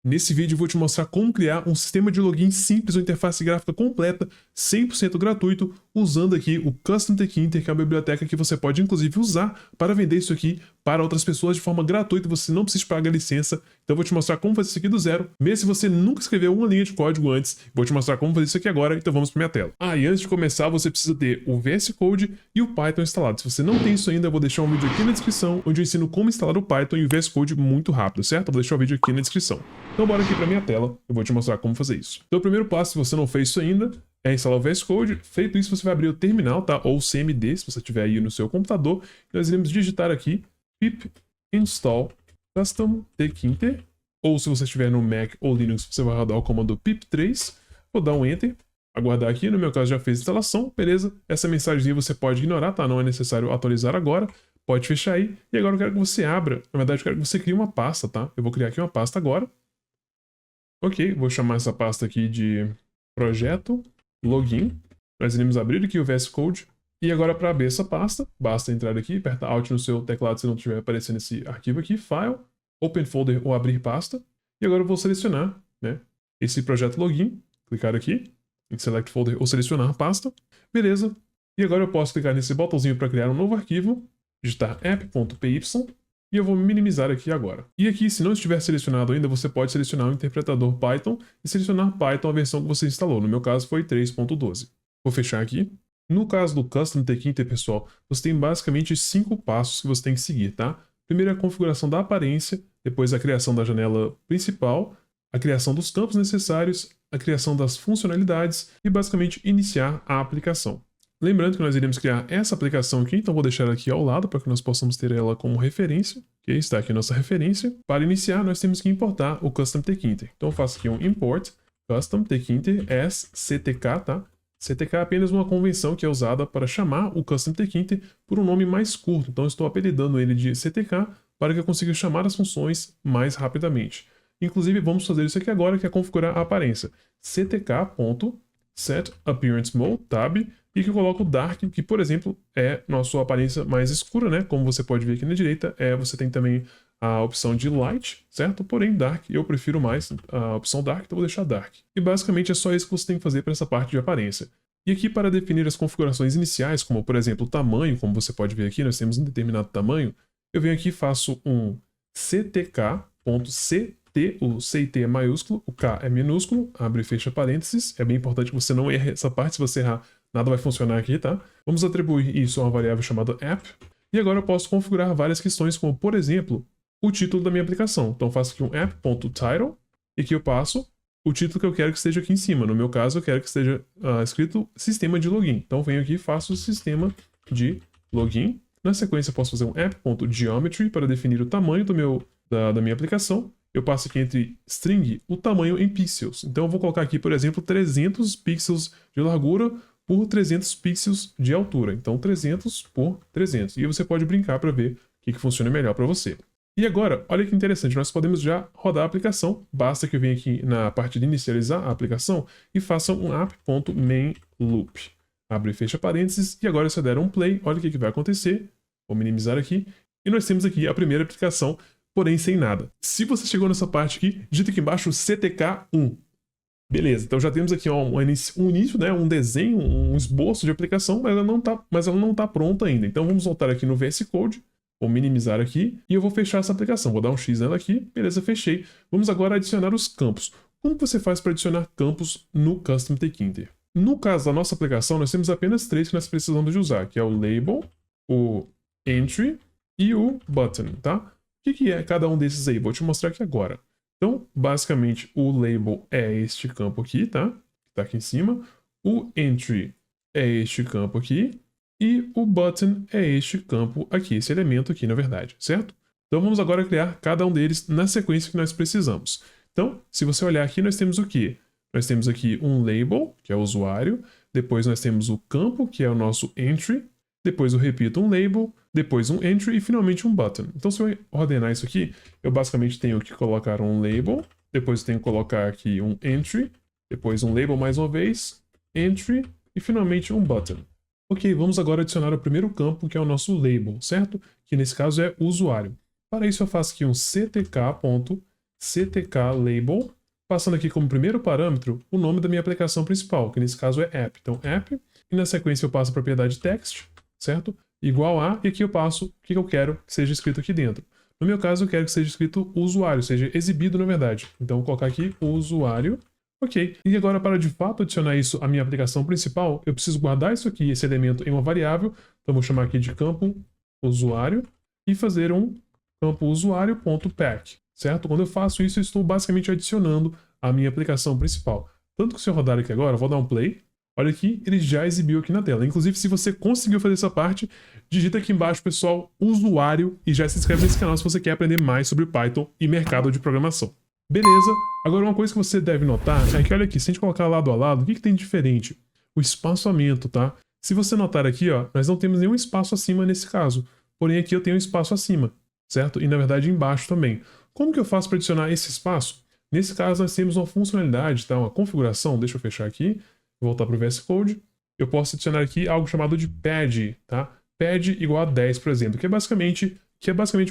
Nesse vídeo eu vou te mostrar como criar um sistema de login simples ou interface gráfica completa, 100% gratuito, usando aqui o Custom Tkinter, que é uma biblioteca que você pode inclusive usar para vender isso aqui para outras pessoas de forma gratuita, você não precisa pagar licença. Então eu vou te mostrar como fazer isso aqui do zero, mesmo se você nunca escreveu uma linha de código antes, vou te mostrar como fazer isso aqui agora, então vamos para minha tela. E antes de começar você precisa ter o VS Code e o Python instalado. Se você não tem isso ainda, eu vou deixar um vídeo aqui na descrição, onde eu ensino como instalar o Python e o VS Code muito rápido, certo? Eu vou deixar o vídeo aqui na descrição. Então bora aqui para minha tela, eu vou te mostrar como fazer isso. Então o primeiro passo, se você não fez isso ainda, é instalar o VS Code. Feito isso, você vai abrir o terminal, tá? Ou o CMD, se você tiver aí no seu computador. Nós iremos digitar aqui pip install custom tkinter, ou se você estiver no Mac ou Linux, você vai rodar o comando pip3. Vou dar um enter, aguardar aqui, no meu caso já fez a instalação, beleza? Essa mensagem você pode ignorar, tá? Não é necessário atualizar agora. Pode fechar aí. E agora eu quero que você abra, na verdade eu quero que você crie uma pasta, tá? Eu vou criar aqui uma pasta agora. Ok, vou chamar essa pasta aqui de projeto login. Nós iremos abrir aqui o VS Code. E agora para abrir essa pasta, basta entrar aqui, apertar Alt no seu teclado se não estiver aparecendo esse arquivo aqui, File, Open Folder ou Abrir Pasta. E agora eu vou selecionar, né, esse projeto login, clicar aqui em Select Folder ou selecionar pasta. Beleza. E agora eu posso clicar nesse botãozinho para criar um novo arquivo, digitar app.py. E eu vou minimizar aqui agora. E aqui, se não estiver selecionado ainda, você pode selecionar o interpretador Python e selecionar Python a versão que você instalou. No meu caso foi 3.12. Vou fechar aqui. No caso do Custom Tkinter, pessoal, você tem basicamente 5 passos que você tem que seguir, tá? Primeiro é a configuração da aparência, depois a criação da janela principal, a criação dos campos necessários, a criação das funcionalidades e basicamente iniciar a aplicação. Lembrando que nós iremos criar essa aplicação aqui, então vou deixar ela aqui ao lado para que nós possamos ter ela como referência. Ok, está aqui a nossa referência. Para iniciar, nós temos que importar o Custom Tkinter. Então eu faço aqui um import Custom Tkinter as CTK, tá? CTK é apenas uma convenção que é usada para chamar o Custom Tkinter por um nome mais curto. Então eu estou apelidando ele de CTK para que eu consiga chamar as funções mais rapidamente. Inclusive, vamos fazer isso aqui agora, que é configurar a aparência. ctk.setAppearanceMode, tab, e que eu coloco o Dark, que, por exemplo, é nossa aparência mais escura, né? Como você pode ver aqui na direita, você tem também a opção de Light, certo? Porém, Dark, eu prefiro mais a opção Dark, então vou deixar Dark. E basicamente é só isso que você tem que fazer para essa parte de aparência. E aqui, para definir as configurações iniciais, como, por exemplo, o tamanho, como você pode ver aqui, nós temos um determinado tamanho, eu venho aqui e faço um ctk.ct, o CT é maiúsculo, o K é minúsculo, abre e fecha parênteses, é bem importante que você não erre essa parte, se você errar, nada vai funcionar aqui, tá? Vamos atribuir isso a uma variável chamada app. E agora eu posso configurar várias questões, como, por exemplo, o título da minha aplicação. Então eu faço aqui um app.title, e aqui eu passo o título que eu quero que esteja aqui em cima. No meu caso, eu quero que esteja escrito sistema de login. Então eu venho aqui e faço o sistema de login. Na sequência, eu posso fazer um app.geometry para definir o tamanho da minha aplicação. Eu passo aqui entre string o tamanho em pixels. Então eu vou colocar aqui, por exemplo, 300 pixels de largura por 300 pixels de altura. Então 300 por 300. E você pode brincar para ver o que funciona melhor para você. E agora, olha que interessante, nós podemos já rodar a aplicação. Basta que eu venha aqui na parte de inicializar a aplicação e faça um app.mainLoop. Abre e fecha parênteses. E agora se eu der um play, olha o que vai acontecer. Vou minimizar aqui. E nós temos aqui a primeira aplicação, porém sem nada. Se você chegou nessa parte aqui, digita aqui embaixo CTK1. Beleza, então já temos aqui um início, né, um desenho, um esboço de aplicação, mas ela não tá pronta ainda. Então vamos voltar aqui no VS Code, vou minimizar aqui e eu vou fechar essa aplicação. Vou dar um X nela aqui, beleza, fechei. Vamos agora adicionar os campos. Como você faz para adicionar campos no Custom Tkinter? No caso da nossa aplicação, nós temos apenas 3 que nós precisamos de usar, que é o label, o entry e o button, tá? O que é cada um desses aí? Vou te mostrar aqui agora. Então, basicamente, o label é este campo aqui, tá? Que tá aqui em cima. O entry é este campo aqui. E o button é este campo aqui, esse elemento aqui, na verdade, certo? Então, vamos agora criar cada um deles na sequência que nós precisamos. Então, se você olhar aqui, nós temos o quê? Nós temos aqui um label, que é o usuário. Depois nós temos o campo, que é o nosso entry. Depois eu repito um label, depois um entry e finalmente um button. Então se eu ordenar isso aqui, eu basicamente tenho que colocar um label, depois eu tenho que colocar aqui um entry, depois um label mais uma vez, entry e finalmente um button. Ok, vamos agora adicionar o primeiro campo, que é o nosso label, certo? Que nesse caso é o usuário. Para isso eu faço aqui um ctk.setLabel. ctk_label, passando aqui como primeiro parâmetro o nome da minha aplicação principal, que nesse caso é app. Então, app, e na sequência eu passo a propriedade text, certo? Igual a, e aqui eu passo o que eu quero que seja escrito aqui dentro. No meu caso, eu quero que seja escrito usuário, seja exibido na verdade. Então, vou colocar aqui usuário. Ok. E agora, para de fato adicionar isso à minha aplicação principal, eu preciso guardar isso aqui, esse elemento, em uma variável. Então, vou chamar aqui de campo usuário e fazer um campo usuário.pack, certo? Quando eu faço isso, eu estou basicamente adicionando a minha aplicação principal. Tanto que se eu rodar aqui agora, eu vou dar um play. Olha aqui, ele já exibiu aqui na tela. Inclusive, se você conseguiu fazer essa parte, digita aqui embaixo, pessoal, usuário, e já se inscreve nesse canal se você quer aprender mais sobre Python e mercado de programação. Beleza, agora uma coisa que você deve notar é que, olha aqui, se a gente colocar lado a lado, o que tem de diferente? O espaçamento, tá? Se você notar aqui, ó, nós não temos nenhum espaço acima nesse caso, porém aqui eu tenho um espaço acima, certo? E na verdade embaixo também. Como que eu faço para adicionar esse espaço? Nesse caso nós temos uma funcionalidade, tá? Uma configuração, deixa eu fechar aqui, voltar para o VS Code, eu posso adicionar aqui algo chamado de pad, tá? Pad igual a 10, por exemplo, que é basicamente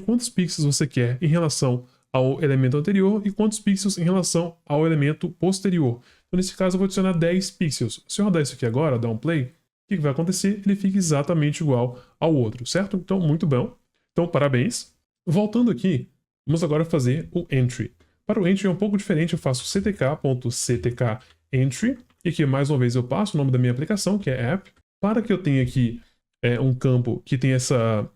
quantos pixels você quer em relação ao elemento anterior e quantos pixels em relação ao elemento posterior. Então, nesse caso, eu vou adicionar 10 pixels. Se eu rodar isso aqui agora, dar um play, o que vai acontecer? Ele fica exatamente igual ao outro, certo? Então, muito bom. Então, parabéns. Voltando aqui, vamos agora fazer o entry. Para o entry é um pouco diferente, eu faço ctk.ctk_entry, e aqui, mais uma vez, eu passo o nome da minha aplicação, que é app, para que eu tenha aqui um campo que tem essa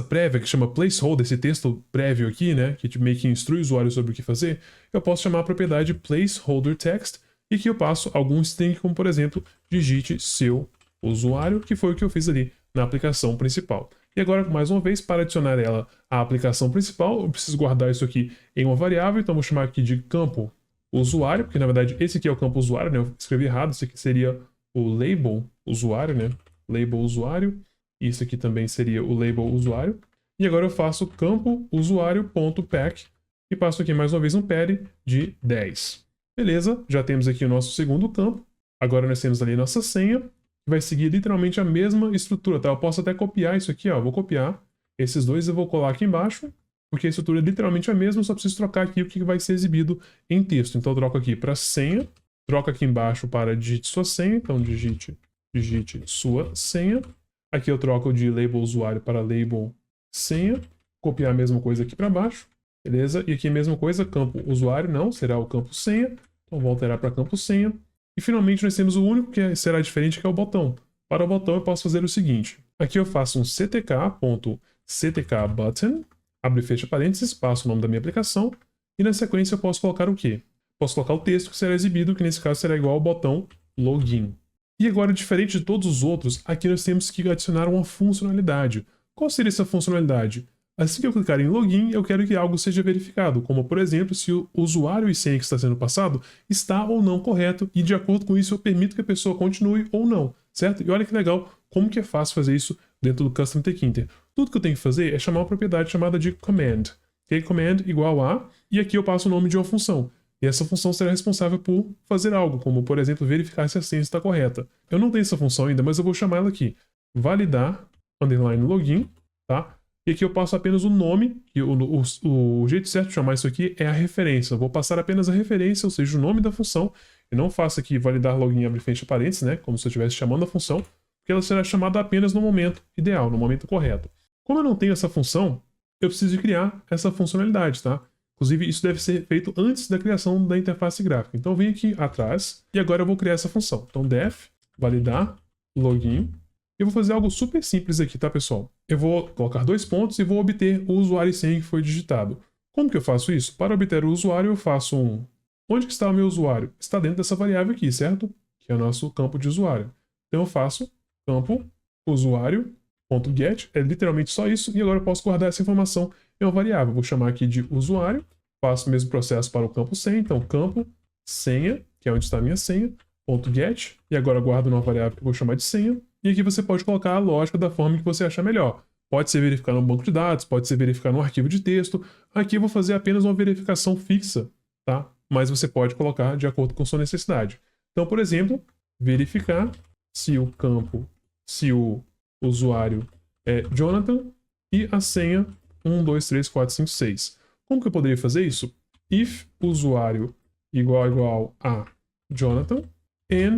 prévia que chama placeholder, esse texto prévio aqui, né, que meio que instrui o usuário sobre o que fazer, eu posso chamar a propriedade placeholderText e aqui eu passo algum string, como por exemplo, digite seu usuário, que foi o que eu fiz ali na aplicação principal. E agora, mais uma vez, para adicionar ela à aplicação principal, eu preciso guardar isso aqui em uma variável, então vou chamar aqui de campo usuário, porque na verdade esse aqui é o campo usuário, né, eu escrevi errado, esse aqui seria o label usuário, né, label usuário. Isso aqui também seria o label usuário. E agora eu faço campo usuário.pack e passo aqui mais uma vez um pad de 10. Beleza, já temos aqui o nosso segundo campo. Agora nós temos ali nossa senha, que vai seguir literalmente a mesma estrutura, tá? Eu posso até copiar isso aqui, ó. Vou copiar esses dois e vou colar aqui embaixo, porque a estrutura é literalmente a mesma, só preciso trocar aqui o que vai ser exibido em texto. Então eu troco aqui para senha, troco aqui embaixo para digite sua senha, então digite sua senha. Aqui eu troco de label usuário para label senha. Copiar a mesma coisa aqui para baixo. Beleza? E aqui a mesma coisa, campo usuário não, será o campo senha. Então vou alterar para campo senha. E finalmente nós temos o único que será diferente, que é o botão. Para o botão eu posso fazer o seguinte. Aqui eu faço um ctk.ctk_button, abre e fecha parênteses, passo o nome da minha aplicação. E na sequência eu posso colocar o quê? Posso colocar o texto que será exibido, que nesse caso será igual ao botão login. E agora, diferente de todos os outros, aqui nós temos que adicionar uma funcionalidade. Qual seria essa funcionalidade? Assim que eu clicar em login, eu quero que algo seja verificado, como por exemplo, se o usuário e senha que está sendo passado está ou não correto, e de acordo com isso eu permito que a pessoa continue ou não, certo? E olha que legal, como que é fácil fazer isso dentro do Custom Tkinter. Tudo que eu tenho que fazer é chamar uma propriedade chamada de command. Okay? Command igual a, e aqui eu passo o nome de uma função. E essa função será responsável por fazer algo, como, por exemplo, verificar se a senha está correta. Eu não tenho essa função ainda, mas eu vou chamar ela aqui. Validar, underline login, tá? E aqui eu passo apenas o nome, que o jeito certo de chamar isso aqui é a referência. Eu vou passar apenas a referência, ou seja, o nome da função. E não faço aqui validar login, abre frente parênteses, né? Como se eu estivesse chamando a função, porque ela será chamada apenas no momento ideal, no momento correto. Como eu não tenho essa função, eu preciso criar essa funcionalidade, tá? Inclusive, isso deve ser feito antes da criação da interface gráfica. Então, eu venho aqui atrás e agora eu vou criar essa função. Então, def, validar, login. Eu vou fazer algo super simples aqui, tá, pessoal? Eu vou colocar 2 pontos e vou obter o usuário e senha que foi digitado. Como que eu faço isso? Para obter o usuário, eu faço um... Onde que está o meu usuário? Está dentro dessa variável aqui, certo? Que é o nosso campo de usuário. Então, eu faço campo usuário.get, é literalmente só isso, e agora eu posso guardar essa informação em uma variável. Vou chamar aqui de usuário, faço o mesmo processo para o campo senha, então campo senha, que é onde está a minha senha, .get, e agora guardo numa variável que eu vou chamar de senha, e aqui você pode colocar a lógica da forma que você achar melhor. Pode ser verificar no banco de dados, pode ser verificar no arquivo de texto. Aqui eu vou fazer apenas uma verificação fixa, tá? Mas você pode colocar de acordo com sua necessidade. Então, por exemplo, verificar se o usuário é Jonathan e a senha 1, 2, 3, 4, 5, 6. Como que eu poderia fazer isso? if usuário igual a Jonathan and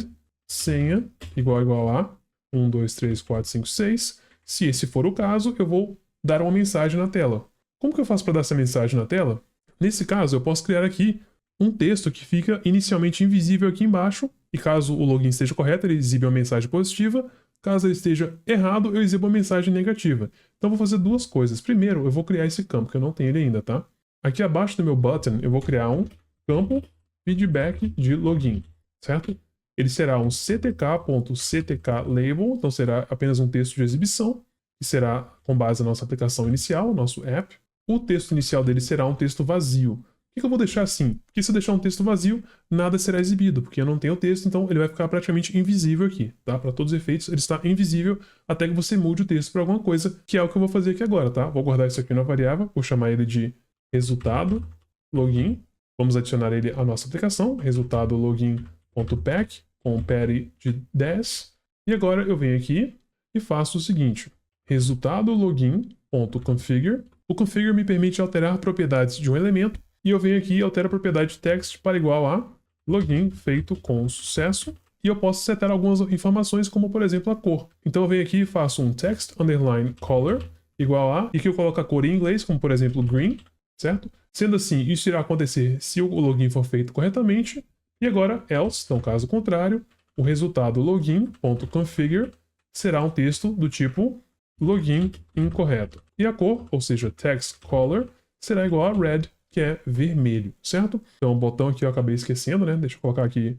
senha igual a 1, 2, 3, 4, 5, 6. Se esse for o caso, eu vou dar uma mensagem na tela. Como que eu faço para dar essa mensagem na tela? Nesse caso, eu posso criar aqui um texto que fica inicialmente invisível aqui embaixo, e caso o login esteja correto, ele exibe uma mensagem positiva. Caso ele esteja errado, eu exibo uma mensagem negativa. Então eu vou fazer duas coisas. Primeiro, eu vou criar esse campo, que eu não tenho ele ainda, tá? Aqui abaixo do meu button, eu vou criar um campo feedback de login, certo? Ele será um ctk.ctk_label, então será apenas um texto de exibição, que será com base na nossa aplicação inicial, nosso app. O texto inicial dele será um texto vazio. Por que eu vou deixar assim? Porque se eu deixar um texto vazio, nada será exibido, porque eu não tenho o texto, então ele vai ficar praticamente invisível aqui, tá? Para todos os efeitos, ele está invisível até que você mude o texto para alguma coisa, que é o que eu vou fazer aqui agora, tá? Vou guardar isso aqui na variável, vou chamar ele de resultado login. Vamos adicionar ele à nossa aplicação, resultado login.pack, com parity de 10. E agora eu venho aqui e faço o seguinte, resultado login.configure. O configure me permite alterar propriedades de um elemento, e eu venho aqui e altero a propriedade text para igual a login feito com sucesso. E eu posso setar algumas informações, como por exemplo a cor. Então eu venho aqui e faço um text underline color igual a, e que eu coloco a cor em inglês, como por exemplo green, certo? Sendo assim, isso irá acontecer se o login for feito corretamente. E agora else, então caso contrário, o resultado login.configure será um texto do tipo login incorreto. E a cor, ou seja, text color, será igual a red, que é vermelho, certo? Então o botão aqui eu acabei esquecendo, né? Deixa eu colocar aqui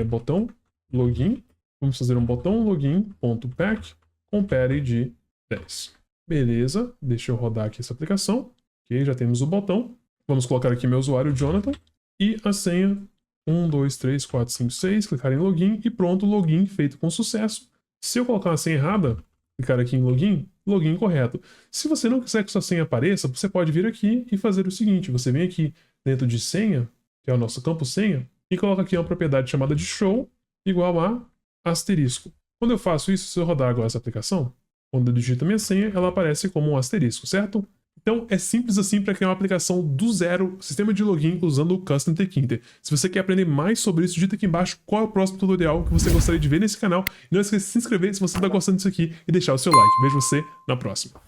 botão login. Vamos fazer um botão login.pack com parity de 10. Beleza, deixa eu rodar aqui essa aplicação. Ok, já temos o botão. Vamos colocar aqui meu usuário Jonathan e a senha 1, 2, 3, 4, 5, 6, clicar em login e pronto, login feito com sucesso. Se eu colocar uma senha errada, clicar aqui em login, login correto. Se você não quiser que sua senha apareça, você pode vir aqui e fazer o seguinte, você vem aqui dentro de senha, que é o nosso campo senha, e coloca aqui uma propriedade chamada de show igual a asterisco. Quando eu faço isso, se eu rodar agora essa aplicação, quando eu digito minha senha, ela aparece como um asterisco, certo? Então é simples assim para criar uma aplicação do zero, sistema de login usando o Custom Tkinter. Se você quer aprender mais sobre isso, digita aqui embaixo qual é o próximo tutorial que você gostaria de ver nesse canal. E não esqueça de se inscrever se você está gostando disso aqui e deixar o seu like. Vejo você na próxima.